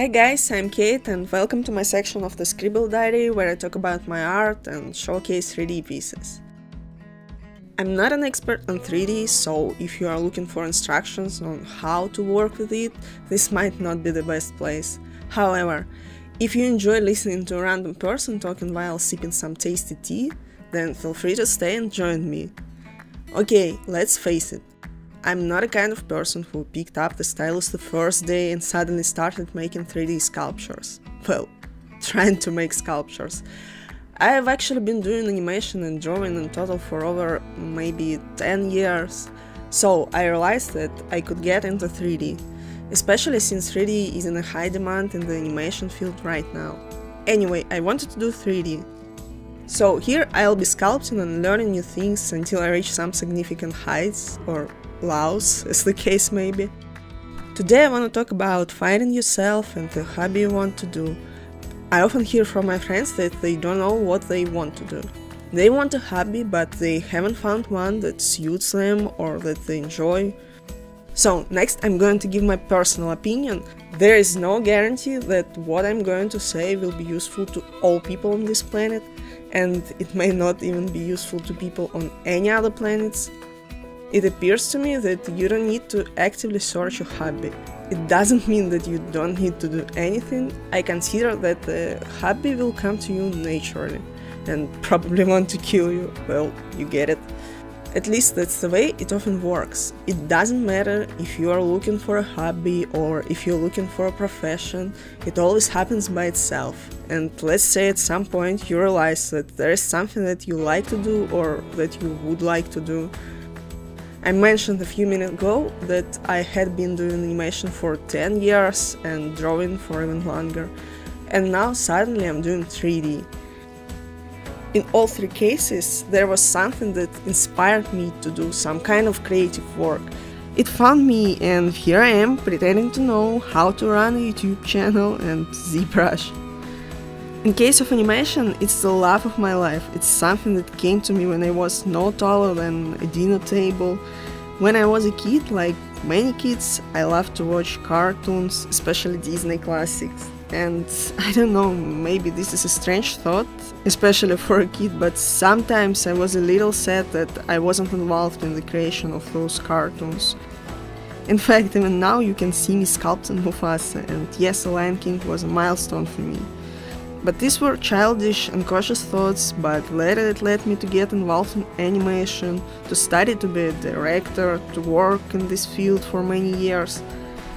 Hi guys, I'm Kate and welcome to my section of the ScribbleDiary where I talk about my art and showcase 3D pieces. I'm not an expert on 3D, so if you are looking for instructions on how to work with it, this might not be the best place. However, if you enjoy listening to a random person talking while sipping some tasty tea, then feel free to stay and join me. Okay, let's face it. I'm not a kind of person who picked up the stylus the first day and suddenly started making 3D sculptures. Well, trying to make sculptures. I have actually been doing animation and drawing in total for over maybe 10 years, so I realized that I could get into 3D, especially since 3D is in a high demand in the animation field right now. Anyway, I wanted to do 3D. So here I'll be sculpting and learning new things until I reach some significant heights, or lows, as the case may be. Today I want to talk about finding yourself and the hobby you want to do. I often hear from my friends that they don't know what they want to do. They want a hobby, but they haven't found one that suits them or that they enjoy. So next I'm going to give my personal opinion. There is no guarantee that what I'm going to say will be useful to all people on this planet, and it may not even be useful to people on any other planets. It appears to me that you don't need to actively search a hobby. It doesn't mean that you don't need to do anything. I consider that the hobby will come to you naturally and probably want to kill you. Well, you get it. At least that's the way it often works. It doesn't matter if you are looking for a hobby or if you're looking for a profession, it always happens by itself. And let's say at some point you realize that there is something that you like to do or that you would like to do. I mentioned a few minutes ago that I had been doing animation for 10 years and drawing for even longer, and now suddenly I'm doing 3D. In all three cases, there was something that inspired me to do some kind of creative work. It found me, and here I am pretending to know how to run a YouTube channel and ZBrush. In case of animation, it's the love of my life. It's something that came to me when I was no taller than a dinner table. When I was a kid, like many kids, I loved to watch cartoons, especially Disney classics. And I don't know, maybe this is a strange thought, especially for a kid, but sometimes I was a little sad that I wasn't involved in the creation of those cartoons. In fact, even now you can see me sculpting Mufasa, and yes, The Lion King was a milestone for me. But these were childish and cautious thoughts, but later it led me to get involved in animation, to study to be a director, to work in this field for many years.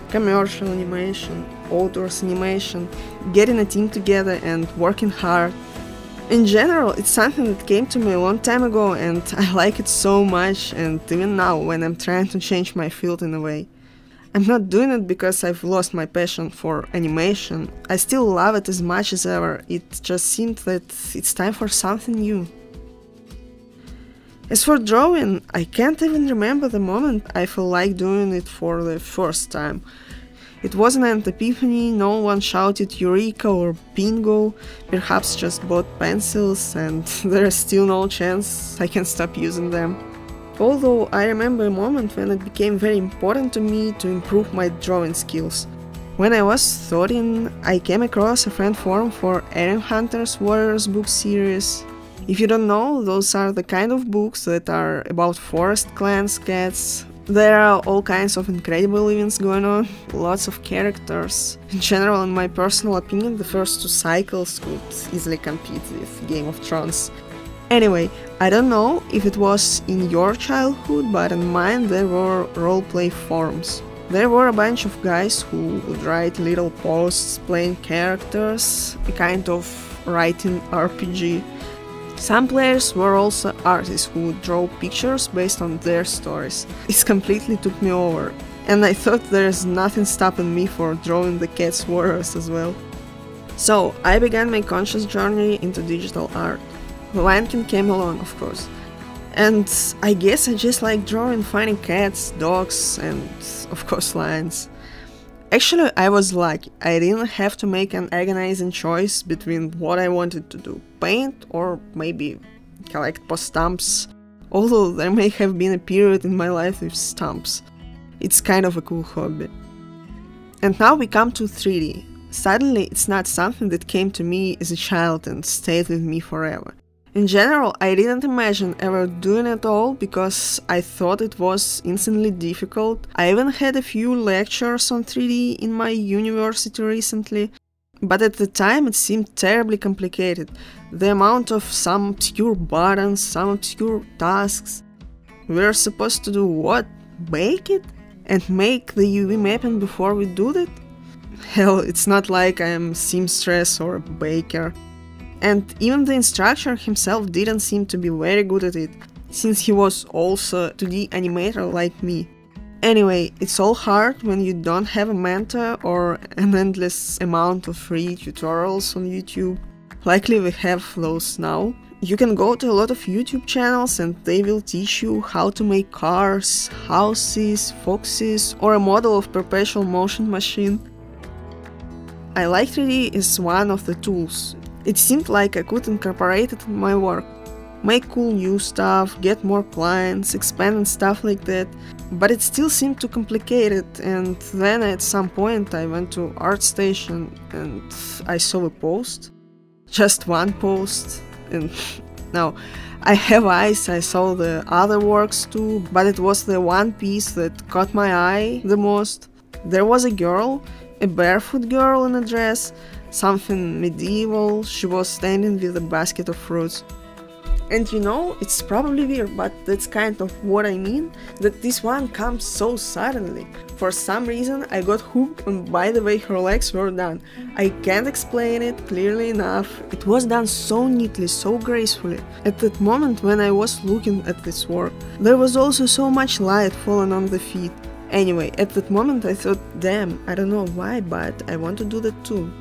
Commercial animation, outdoors animation, getting a team together and working hard. In general, it's something that came to me a long time ago and I like it so much, and even now when I'm trying to change my field in a way. I'm not doing it because I've lost my passion for animation. I still love it as much as ever. It just seemed that it's time for something new. As for drawing, I can't even remember the moment I felt like doing it for the first time. It wasn't an epiphany, no one shouted Eureka or Bingo, perhaps just bought pencils and there is still no chance I can stop using them. Although I remember a moment when it became very important to me to improve my drawing skills. When I was 13, I came across a fan forum for Alien Hunters Warriors book series. If you don't know, those are the kind of books that are about forest clans cats. There are all kinds of incredible events going on, lots of characters. In general, in my personal opinion, the first two cycles could easily compete with Game of Thrones. Anyway, I don't know if it was in your childhood, but in mine there were roleplay forums. There were a bunch of guys who would write little posts playing characters, a kind of writing RPG. Some players were also artists who would draw pictures based on their stories. It completely took me over, and I thought there's nothing stopping me for drawing the Cats Warriors as well. So I began my conscious journey into digital art. The Lion King came along, of course. And I guess I just like drawing funny cats, dogs, and of course lions. Actually, I was lucky. I didn't have to make an agonizing choice between what I wanted to do, paint or maybe collect post stamps. Although there may have been a period in my life with stamps. It's kind of a cool hobby. And now we come to 3D. Suddenly, it's not something that came to me as a child and stayed with me forever. In general, I didn't imagine ever doing it all because I thought it was insanely difficult. I even had a few lectures on 3D in my university recently, but at the time it seemed terribly complicated. The amount of some obscure buttons, some obscure tasks. We were supposed to do what? Bake it? And make the UV mapping before we do that? Hell, it's not like I am seamstress or a baker. And even the instructor himself didn't seem to be very good at it, since he was also a 2D animator like me. Anyway, it's all hard when you don't have a mentor or an endless amount of free tutorials on YouTube. Luckily we have those now. You can go to a lot of YouTube channels and they will teach you how to make cars, houses, foxes, or a model of perpetual motion machine. I like 3D as one of the tools. It seemed like I could incorporate it in my work. Make cool new stuff, get more clients, expand and stuff like that. But it still seemed too complicated, and then at some point I went to ArtStation and I saw a post. Just one post. And now, I have eyes, I saw the other works too, but it was the one piece that caught my eye the most. There was a girl, a barefoot girl in a dress, something medieval. She was standing with a basket of fruits. And you know, it's probably weird, but that's kind of what I mean, that this one comes so suddenly. For some reason I got hooked, and by the way her legs were done. I can't explain it clearly enough. It was done so neatly, so gracefully. At that moment when I was looking at this work, there was also so much light falling on the feet. Anyway, at that moment I thought, damn, I don't know why, but I want to do that too.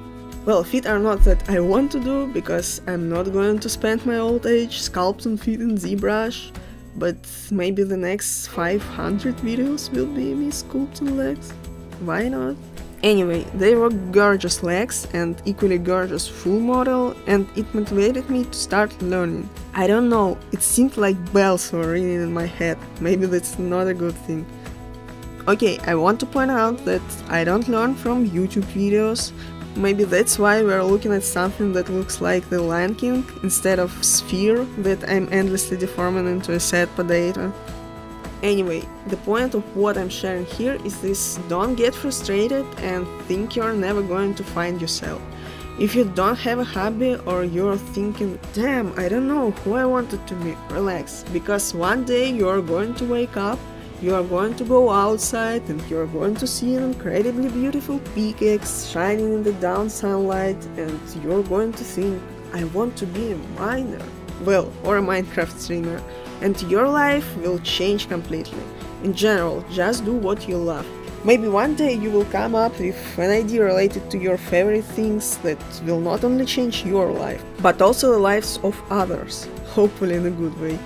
Well, feet are not that I want to do, because I'm not going to spend my old age sculpting feet in ZBrush, but maybe the next 500 videos will be me sculpting legs. Why not? Anyway, they were gorgeous legs and equally gorgeous full model, and it motivated me to start learning. I don't know, it seemed like bells were ringing in my head. Maybe that's not a good thing. Okay, I want to point out that I don't learn from YouTube videos. Maybe that's why we're looking at something that looks like the Lion King instead of sphere that I'm endlessly deforming into a sad potato. Anyway, the point of what I'm sharing here is this: don't get frustrated and think you're never going to find yourself. If you don't have a hobby or you're thinking, damn, I don't know who I wanted to be, relax, because one day you're going to wake up, you are going to go outside and you are going to see an incredibly beautiful pickaxe shining in the down sunlight, and you're going to think, I want to be a miner, well, or a Minecraft streamer, and your life will change completely. In general, just do what you love. Maybe one day you will come up with an idea related to your favorite things that will not only change your life, but also the lives of others, hopefully in a good way.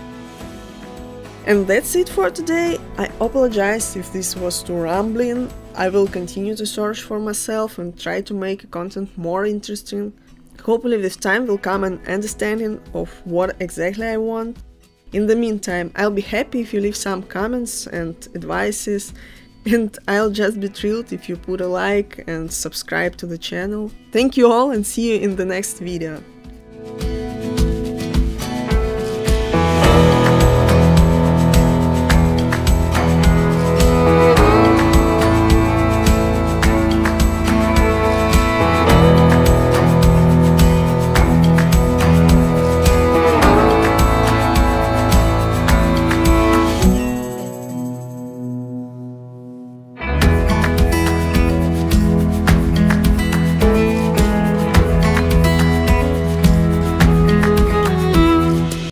And that's it for today. I apologize if this was too rambling. I will continue to search for myself and try to make content more interesting. Hopefully with time will come an understanding of what exactly I want. In the meantime, I'll be happy if you leave some comments and advices, and I'll just be thrilled if you put a like and subscribe to the channel. Thank you all and see you in the next video.